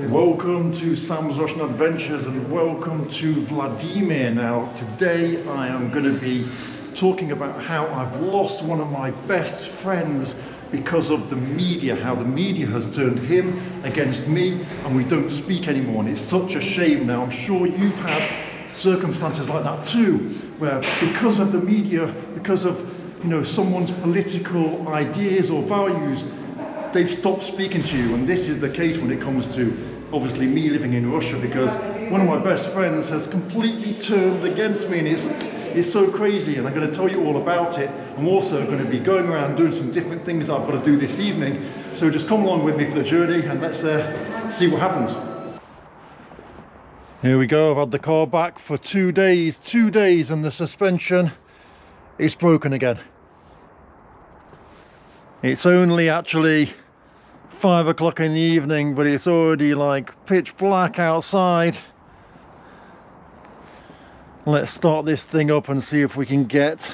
Welcome to Sam's Russian Adventures and welcome to Vladimir. Now today I am going to be talking about how I've lost one of my best friends because of the media, how the media has turned him against me and we don't speak anymore, and it's such a shame. Now I'm sure you've had circumstances like that too, where because of the media, because of someone's political ideas or values, they've stopped speaking to you. And this is the case when it comes to obviously me living in Russia, because one of my best friends has completely turned against me, and it's so crazy, and I'm going to tell you all about it. I'm also going to be going around doing some different things I've got to do this evening, so just come along with me for the journey and let's see what happens. Here we go. I've had the car back for 2 days, and the suspension is broken again. It's only actually 5 o'clock in the evening, but it's already like pitch black outside. Let's start this thing up and see if we can get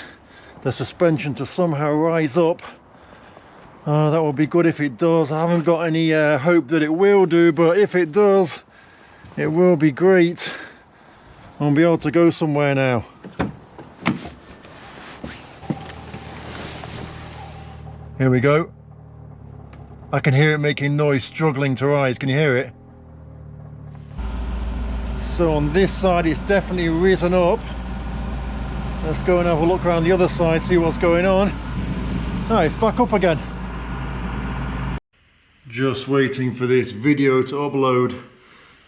the suspension to somehow rise up. That would be good if it does. I haven't got any hope that it will do, but if it does, it will be great. I'll be able to go somewhere now. Here we go. I can hear it making noise, struggling to rise. Can you hear it? So on this side it's definitely risen up. Let's go and have a look around the other side, see what's going on. Oh, it's back up again. Just waiting for this video to upload.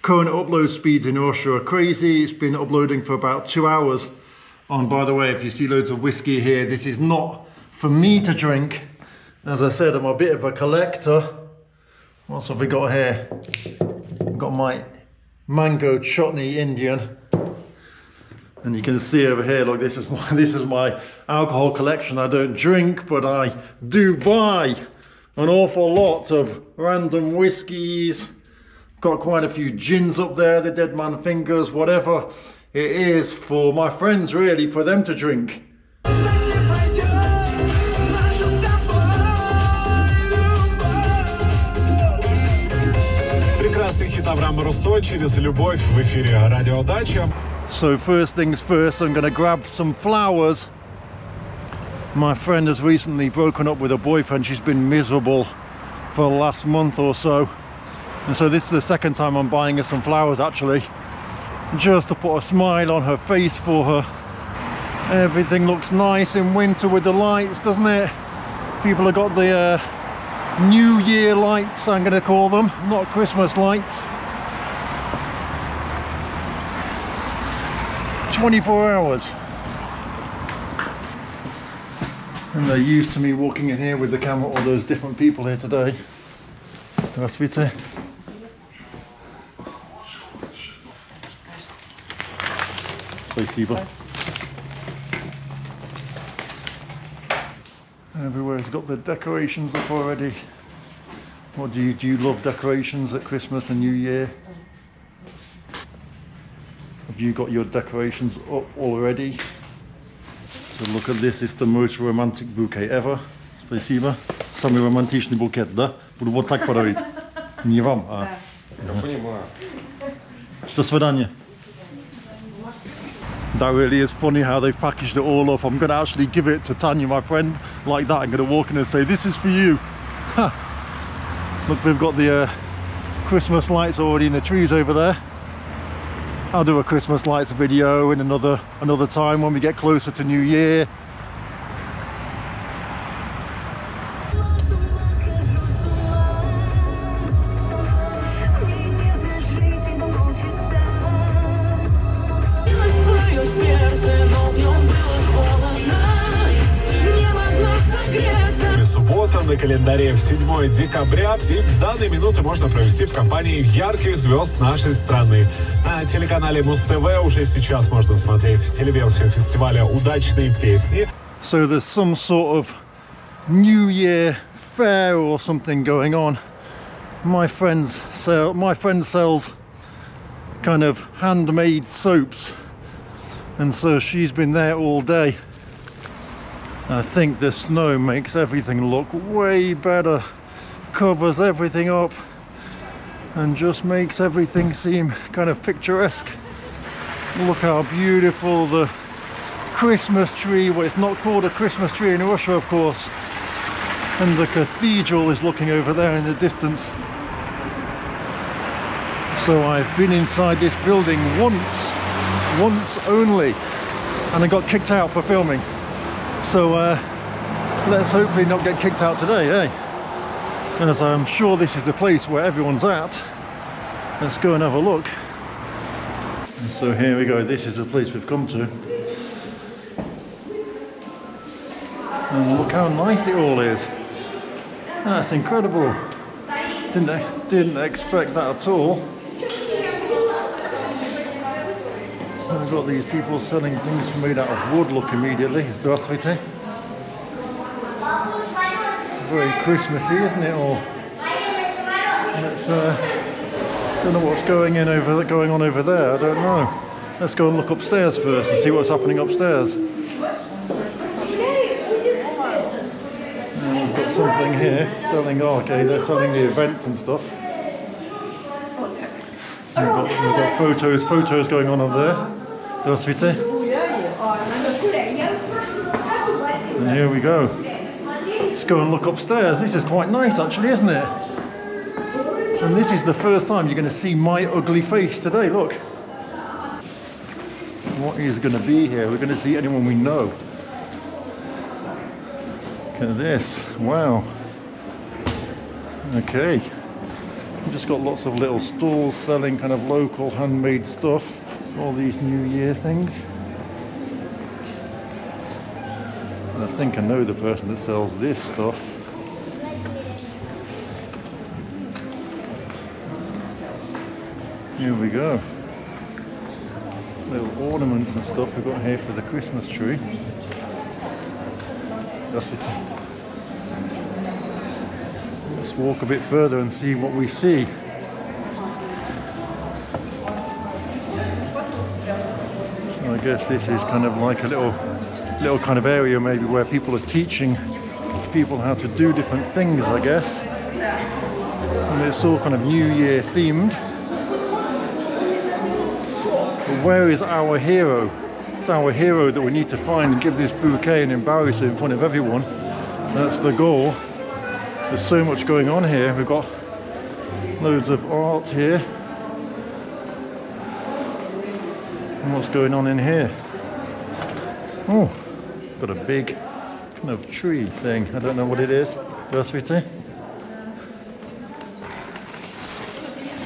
Current upload speeds in Russia are crazy. It's been uploading for about 2 hours. And by the way, if you see loads of whiskey here, this is not for me to drink. As I said, I'm a bit of a collector. What have we got here? I've got my mango chutney Indian, and you can see over here, look, this is my alcohol collection. I don't drink, but I do buy an awful lot of random whiskies. Got quite a few gins up there, the Dead Man Fingers, whatever it is for my friends, really, for them to drink. So first things first, I'm going to grab some flowers. My friend has recently broken up with her boyfriend. She's been miserable for the last month or so, and so this is the second time I'm buying her some flowers, actually, just to put a smile on her face for her. Everything looks nice in winter with the lights, doesn't it? People have got the New Year lights, I'm going to call them, not Christmas lights. 24 hours. And they're used to me walking in here with the camera. All those different people here today. Здравствуйте. Спасибо. Everywhere's got the decorations up already. What do you love decorations at Christmas and New Year? Have you got your decorations up already? So look at this, it's the most romantic bouquet ever. Спасибо. Самый романтичный букет, да? Буду вот так подарить. Не вам, а. До свидания. That really is funny how they've packaged it all up. I'm going to actually give it to Tanya, my friend, like that. I'm going to walk in and say, this is for you. Ha. Look, we've got the Christmas lights already in the trees over there. I'll do a Christmas lights video in another time when we get closer to New Year. На календаре в 7 декабря, и данные минуты можно провести в компании ярких звезд нашей страны. На телеканале Муз-ТВ уже сейчас можно смотреть телеверсию фестиваля «Удачные песни». So there's some sort of New Year fair or something going on. My friend sells kind of handmade soaps, and so she's been there all day. I think the snow makes everything look way better, covers everything up, and just makes everything seem kind of picturesque. Look how beautiful the Christmas tree, well, it's not called a Christmas tree in Russia, of course, and the cathedral is looking over there in the distance. So I've been inside this building once only, and I got kicked out for filming. So let's hopefully not get kicked out today, eh? As I'm sure this is the place where everyone's at. Let's go and have a look. And so here we go, this is the place we've come to. And look how nice it all is. That's incredible. Didn't expect that at all. So we've got these people selling things made out of wood, look immediately. Здравствуйте. Very Christmassy, isn't it all? Let's don't know what's going on over there. I don't know. Let's go and look upstairs first and see what's happening upstairs. And we've got something here selling. Oh, okay, they're selling the events and stuff. We've got photos going on over there. Здравствуйте. And here we go. Let's go and look upstairs. This is quite nice actually, isn't it? And this is the first time you're going to see my ugly face today, look. What is going to be here? We're going to see anyone we know. Look at this, wow. Okay. We've just got lots of little stalls selling kind of local handmade stuff. All these New Year things. And I think I know the person that sells this stuff. Here we go. Little ornaments and stuff we've got here for the Christmas tree. That's it. Let's walk a bit further and see what we see. So I guess this is kind of like a little kind of area maybe where people are teaching people how to do different things, I guess. And it's all kind of New Year themed. But where is our hero? It's our hero that we need to find and give this bouquet and embarrass him in front of everyone. That's the goal. There's so much going on here. We've got loads of art here. And what's going on in here? Oh, got a big kind of tree thing. I don't know what it is. Здравствуйте.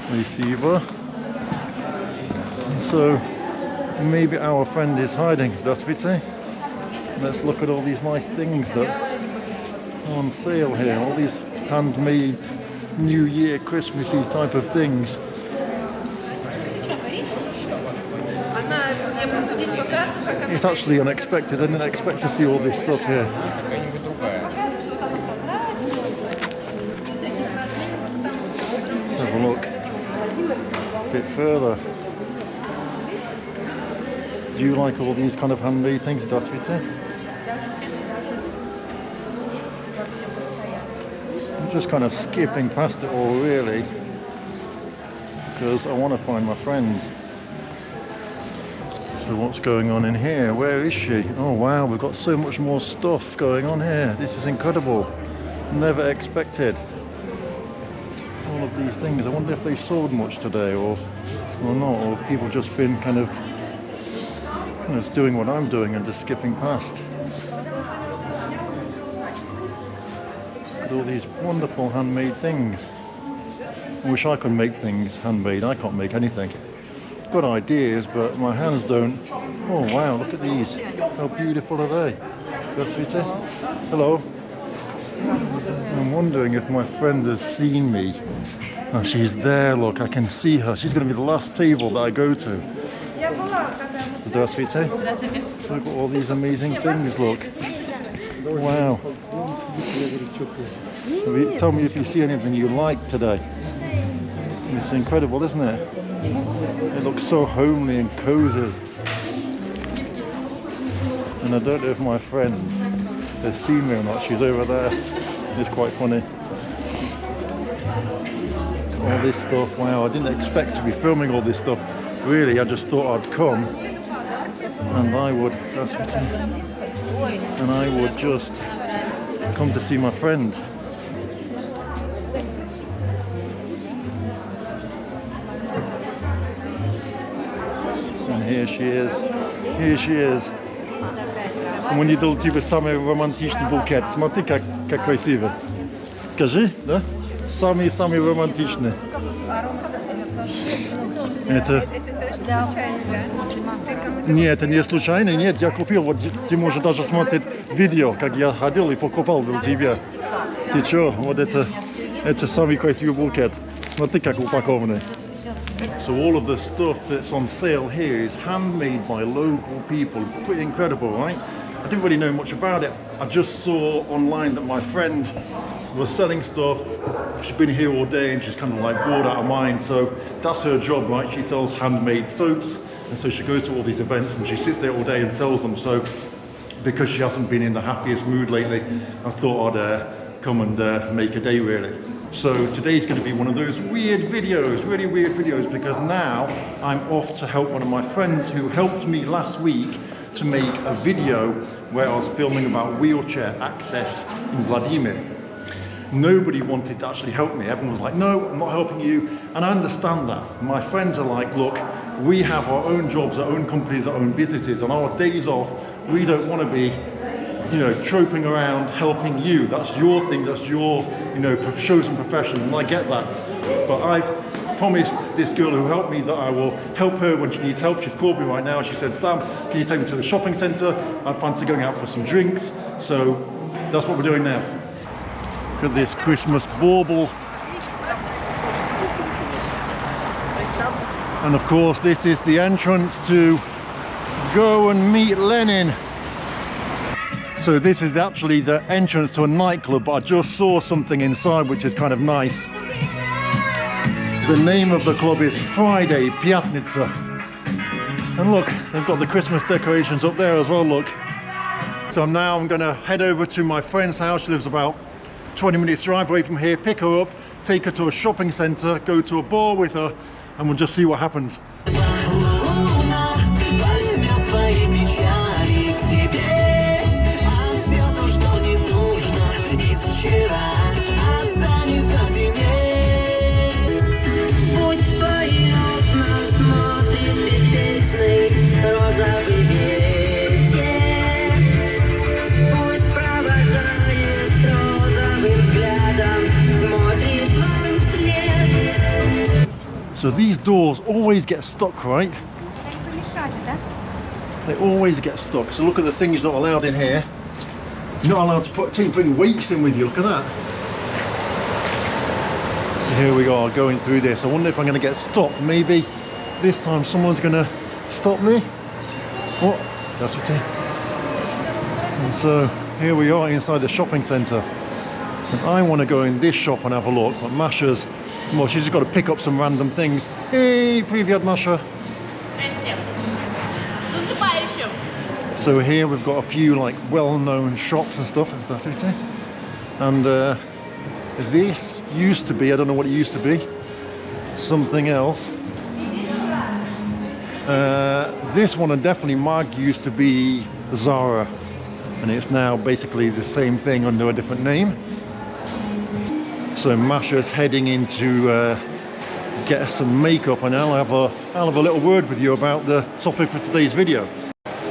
Спасибо. So maybe our friend is hiding. Здравствуйте. Let's look at all these nice things that are on sale here. All these handmade New Year Christmassy type of things. It's actually unexpected. I didn't expect to see all this stuff here. Let's have a look a bit further. Do you like all these kind of handmade things, Здравствуйте? I'm just kind of skipping past it all really because I want to find my friend. So what's going on in here? Where is she? Oh wow, we've got so much more stuff going on here. This is incredible. Never expected. All of these things. I wonder if they sold much today or not, or if people just been kind of doing what I'm doing and just skipping past. All these wonderful handmade things. I wish I could make things handmade. I can't make anything. Got ideas, but my hands don't. Oh wow, look at these. How beautiful are they? Здравствуйте. Hello. I'm wondering if my friend has seen me. Oh, she's there, look, I can see her. She's going to be the last table that I go to. Здравствуйте. So we've got all these amazing things, look. Wow. Tell me if you see anything you like today. It's incredible, isn't it? It looks so homely and cozy. And I don't know if my friend has seen me or not. She's over there. It's quite funny. all this stuff. Wow, I didn't expect to be filming all this stuff. Really, I just thought I'd come and I would, and I would just come to see my friend. And here she is. Here she is. Мені дал тебе самый романтичный букет. Смотри, как красиво. Скажи, да? Самый романтичный. Это точно случайно, да? Нет, это не случайно, нет, я купил, вот ты можешь даже смотреть видео, как я ходил и покупал для тебя. Ты чё, вот это самый красивый букет. Смотри, как упакованный. So all of the stuff that's on sale here is handmade by local people. Pretty incredible, right? I didn't really know much about it. I just saw online that my friend was selling stuff. She's been here all day and she's kind of like bored out of mind. So that's her job, right? She sells handmade soaps. And so she goes to all these events and she sits there all day and sells them. So because she hasn't been in the happiest mood lately, I thought I'd come and make a day really. So today's going to be one of those weird videos, really weird videos, because now I'm off to help one of my friends who helped me last week to make a video where I was filming about wheelchair access in Vladimir. Nobody wanted to actually help me. Everyone was like, no, I'm not helping you. And I understand that. My friends are like, look, we have our own jobs, our own companies, our own businesses. On our days off, we don't want to be, you know, troping around helping you. That's your thing, that's your, you know, chosen profession, and I get that. But I've promised this girl who helped me that I will help her when she needs help. She's called me right now. She said, Sam, can you take me to the shopping centre? I fancy going out for some drinks. So that's what we're doing now. Look at this Christmas bauble. And of course, this is the entrance to Go and Meet Lenin. So this is actually the entrance to a nightclub, but I just saw something inside which is kind of nice. The name of the club is Friday Pyatnitsa. And look, they've got the Christmas decorations up there as well, look. So now I'm going to head over to my friend's house. She lives about 20 minutes drive away from here, pick her up, take her to a shopping centre, go to a bar with her, and we'll just see what happens. So these doors always get stuck, right? They always get stuck. So look at the things not allowed in here. You're not allowed to bring weights in with you, look at that. So here we are going through this. I wonder if I'm going to get stopped. Maybe this time someone's going to stop me. What? That's what it. And so here we are inside the shopping centre. And I want to go in this shop and have a look, but Masha's, well, she's just got to pick up some random things. Hey, привет, Masha. So here we've got a few like well-known shops and stuff. And this used to be, I don't know what it used to be, something else. This one, and definitely Mag, used to be Zara, and it's now basically the same thing under a different name. So Masha's heading in to get some makeup, and I'll have a little word with you about the topic for today's video.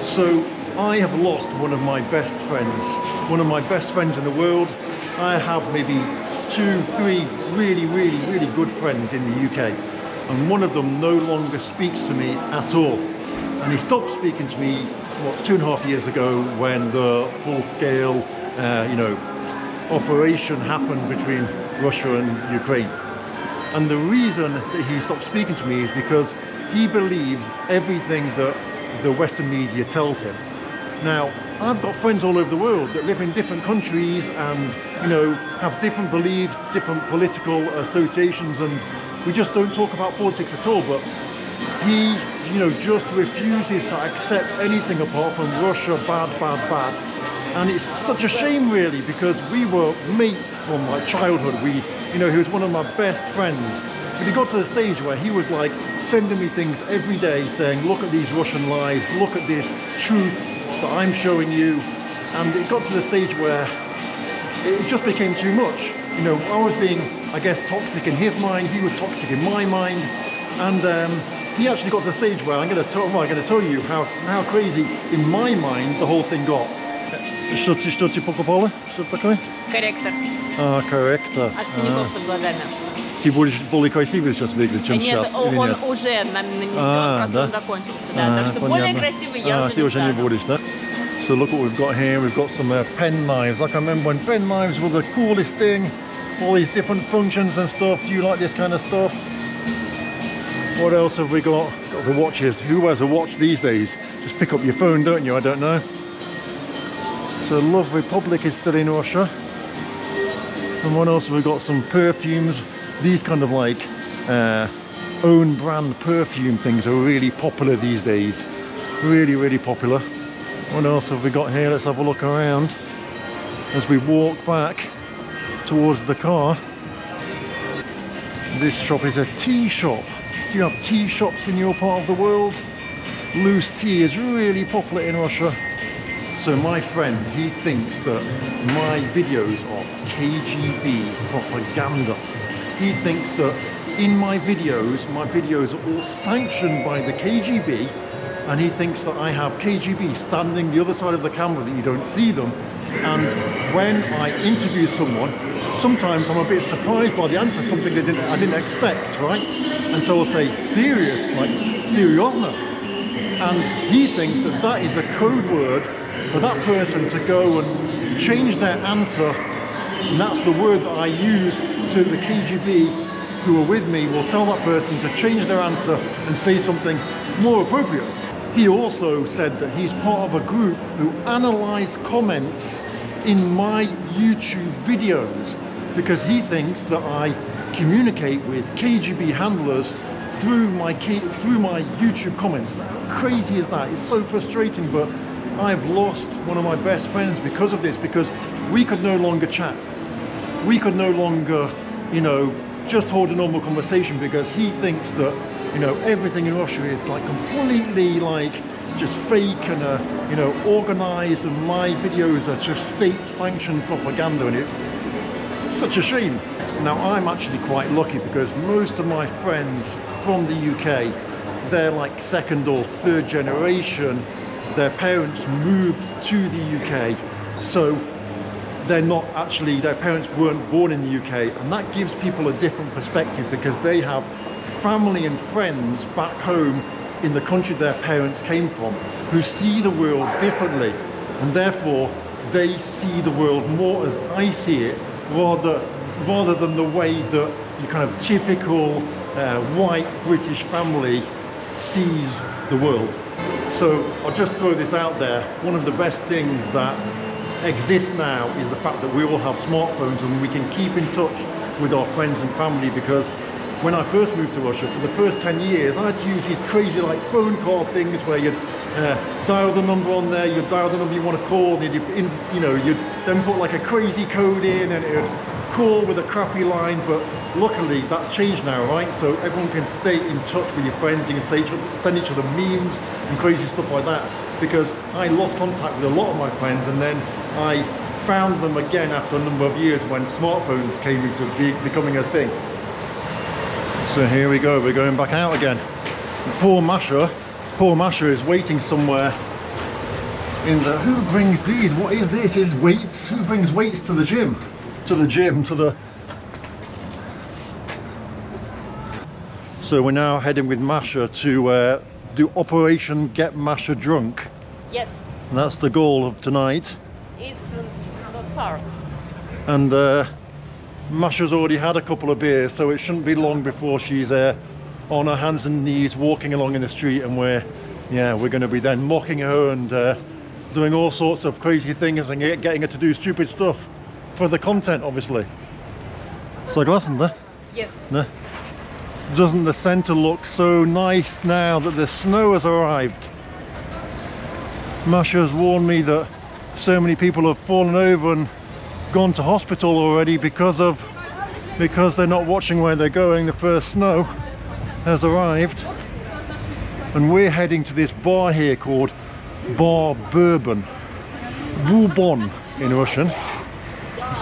So I have lost one of my best friends in the world. I have maybe 2, 3 really good friends in the UK, and one of them no longer speaks to me at all. And he stopped speaking to me, what, 2.5 years ago, when the full-scale, you know, operation happened between Russia and Ukraine. And the reason that he stopped speaking to me is because he believes everything that the Western media tells him. Now, I've got friends all over the world that live in different countries and, you know, have different beliefs, different political associations, and we just don't talk about politics at all. But he, you know, just refuses to accept anything apart from Russia, bad. And it's such a shame, really, because we were mates from my childhood. You know, he was one of my best friends, But he got to the stage where he was like sending me things every day saying, look at these Russian lies, look at this truth that I'm showing you. And it got to the stage where it just became too much. You know, I was being, I guess, toxic in his mind, he was toxic in my mind. And he actually got to the stage where I'm going to tell you how crazy in my mind the whole thing got. Что ты покупала? Что такое? Корректор. А, корректор. От синяков под глазами. Ты будешь более красивый сейчас выглядеть, чем Нет, сейчас, или он нет? уже нанесен, А, просто да? он закончился, да. Так что более красивый я уже ты не уже не стану. будешь, да? So look what we've got here. We've got some pen knives. I can remember when pen knives were the coolest thing. All these different functions and stuff. Do you like this kind of stuff? What else have we got? Got the watches. Who wears a watch these days? Just pick up your phone, don't you? I don't know. So Love Republic is still in Russia. And what else have we got? Some perfumes. These kind of like own brand perfume things are really popular these days. Really, really popular. What else have we got here? Let's have a look around as we walk back towards the car. This shop is a tea shop. Do you have tea shops in your part of the world? Loose tea is really popular in Russia. So my friend, he thinks that my videos are KGB propaganda. He thinks that in my videos are all sanctioned by the KGB, and he thinks that I have KGB standing the other side of the camera that you don't see them. And when I interview someone, sometimes I'm a bit surprised by the answer, something I didn't expect, right? And so I'll say serious, like seriozno. And he thinks that that is a code word for that person to go and change their answer, and that's the word that I use to the KGB who are with me, will tell that person to change their answer and say something more appropriate. He also said that he's part of a group who analyze comments in my YouTube videos because he thinks that I communicate with KGB handlers through my YouTube comments. How crazy is that? It's so frustrating, but I've lost one of my best friends because of this, because we could no longer chat. We could no longer, you know, just hold a normal conversation because he thinks that, you know, everything in Russia is like completely like just fake and, you know, organized, and my videos are just state-sanctioned propaganda, and it's such a shame. Now, I'm actually quite lucky because most of my friends from the UK, they're like second or third generation. Their parents moved to the UK, so they're not actually, their parents weren't born in the UK, and that gives people a different perspective because they have family and friends back home in the country their parents came from who see the world differently, and therefore they see the world more as I see it, rather than the way that your kind of typical white British family sees the world. So I'll just throw this out there. One of the best things that exists now is the fact that we all have smartphones and we can keep in touch with our friends and family, because when I first moved to Russia, for the first 10 years, I had to use these crazy like phone call things where you'd dial the number on there, you'd dial the number you want to call, and you'd then put like a crazy code in and it would call with a crappy line. But luckily that's changed now, right? So everyone can stay in touch with your friends, you can send each other memes and crazy stuff like that, because I lost contact with a lot of my friends and then I found them again after a number of years when smartphones came into becoming a thing. So here we go, we're going back out again. Poor Masha is waiting somewhere in the... Who brings these? What is this? Is weights? Who brings weights to the gym? So we're now heading with Masha to do Operation Get Masha Drunk. Yes. And that's the goal of tonight. It's not far. And Masha's already had a couple of beers, so it shouldn't be long before she's on her hands and knees walking along in the street, and we're going to be then mocking her and doing all sorts of crazy things and getting her to do stupid stuff for the content, obviously. Согласен, да? Yes. No? Doesn't the centre look so nice now that the snow has arrived? Masha has warned me that so many people have fallen over and gone to hospital already because of because they're not watching where they're going. The first snow has arrived, and we're heading to this bar here called Bar Bourbon in Russian.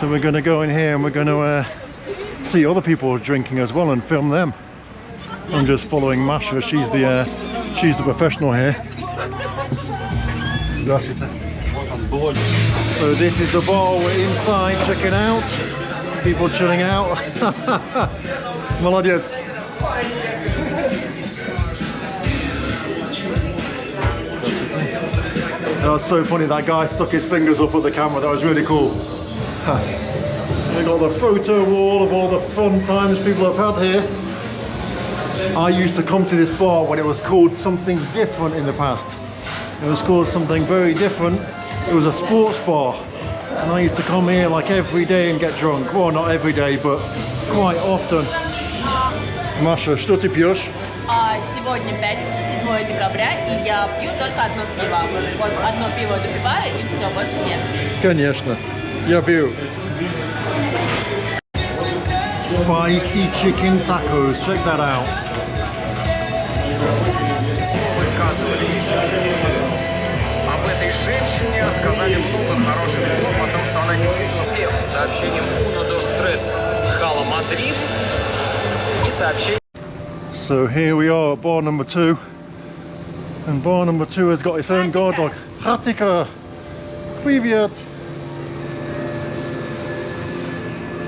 So we're going to go in here and we're going to see other people drinking as well and film them. I'm just following Masha. She's the professional here. So this is the bar. We're inside checking out. People chilling out. Молодец. That was so funny. That guy stuck his fingers up at the camera. That was really cool. We got the photo wall of all the fun times people have had here. I used to come to this bar when it was called something different in the past. It was called something very different. It was a sports bar, and I used to come here like every day and get drunk. Well, not every day, but quite often. Masha, что ты пьешь? Сегодня пятница, 7 декабря, и я пью только одно пиво. Вот одно пиво допиваю, и все, больше нет. Конечно, я пью. Spicy chicken tacos, check that out. Высказывались об этой женщине, сказали много хороших слов о том, что она действительно с сообщением «Uno, dos, tres, Хала Мадрид» и сообщением. So here we are at bar number 2, and bar number 2 has got its own guard dog. Hatika! Привет!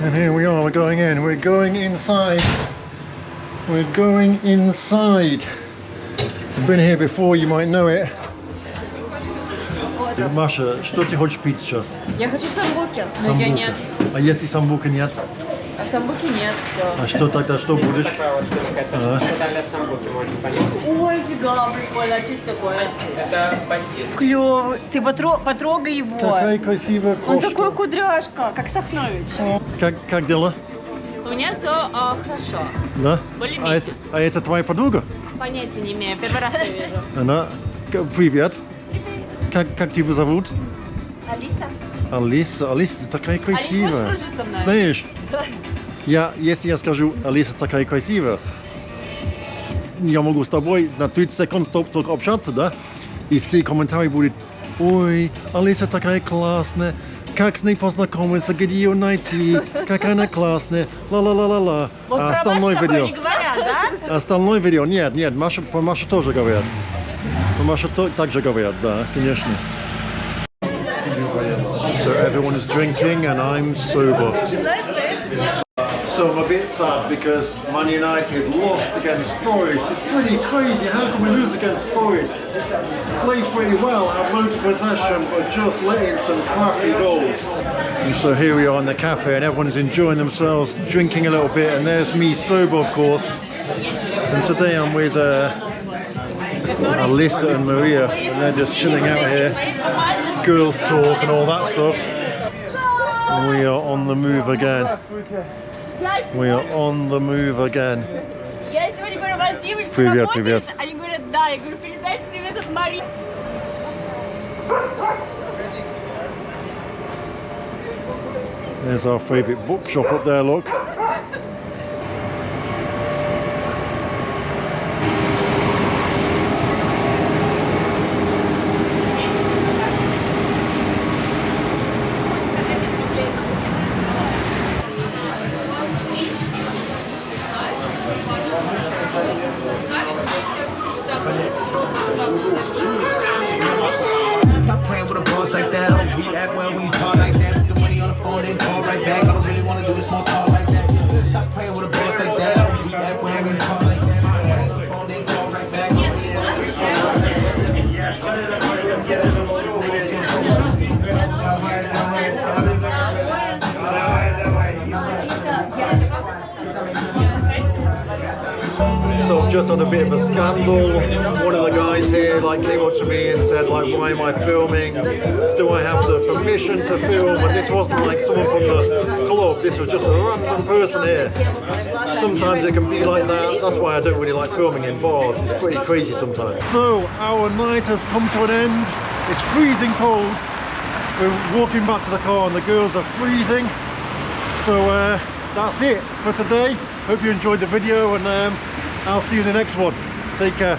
And here we are, we're going in, we're going inside. We're going inside. I've been here before, you might know it. Masha, что ты хочешь пить сейчас? Я хочу самбуки, но я нет. А если самбука нет? А самбуки нет, все. А что тогда, что будешь? Ой, фига, прикольно, а что это такое? Это пастис. Клёвый, ты потрогай его. Какая красивая кошка. Он такой кудряшка, как Сахнович. Как дела? У меня все хорошо. Да? Более-менее. А это твоя подруга? Понятия не имею, первый раз ее вижу. Она... Привет. Как тебя зовут? Алиса. Алиса, ты такая красивая. Алиса, дружит со мной. Знаешь, если я скажу, Алиса такая красивая, я могу с тобой на 30 секунд только общаться, да? И все комментарии будут: ой, Алиса такая классная, как с ней познакомиться, где ее найти, как она классная, ла-ла-ла-ла-ла. Вот А про остальное Машу такое видео? не говорят, да? Остальное видео? Нет, про Машу тоже говорят. Про Машу также говорят, да, конечно. So everyone is drinking and I'm sober. So I'm a bit sad because Man United lost against Forest. It's pretty crazy. How can we lose against Forest? Played pretty well, had loads of possession, but just letting some crappy goals. And so here we are in the cafe and everyone's enjoying themselves, drinking a little bit, and there's me sober, of course. And today I'm with Alyssa and Maria, and they're just chilling out here. Girls talk and all that stuff. And we are on the move again. We are on the move again. Я сегодня говорю, вас девочка Привет, работает? привет. Они говорят, да. Я говорю, передайте привет от Марии. There's our favourite bookshop up there, look. Stop playing with a boss like that. I don't react well when you talk like that. Put the money on the phone and call right back. I don't really want to do this small talk like that. Stop playing with a boss like that. I don't react well when you talk like that. Put the money on the phone and call right back. I don't really want to do this small talk So I've just had a bit of a scandal. One of the guys here came up to me and said why am I filming? Do I have the permission to film? And this wasn't like someone from the club, this was just a random person here. Sometimes it can be like that, that's why I don't really like filming in bars, it's pretty crazy sometimes. So our night has come to an end, it's freezing cold. We're walking back to the car and the girls are freezing. So that's it for today. Hope you enjoyed the video, and I'll see you in the next one. Take care.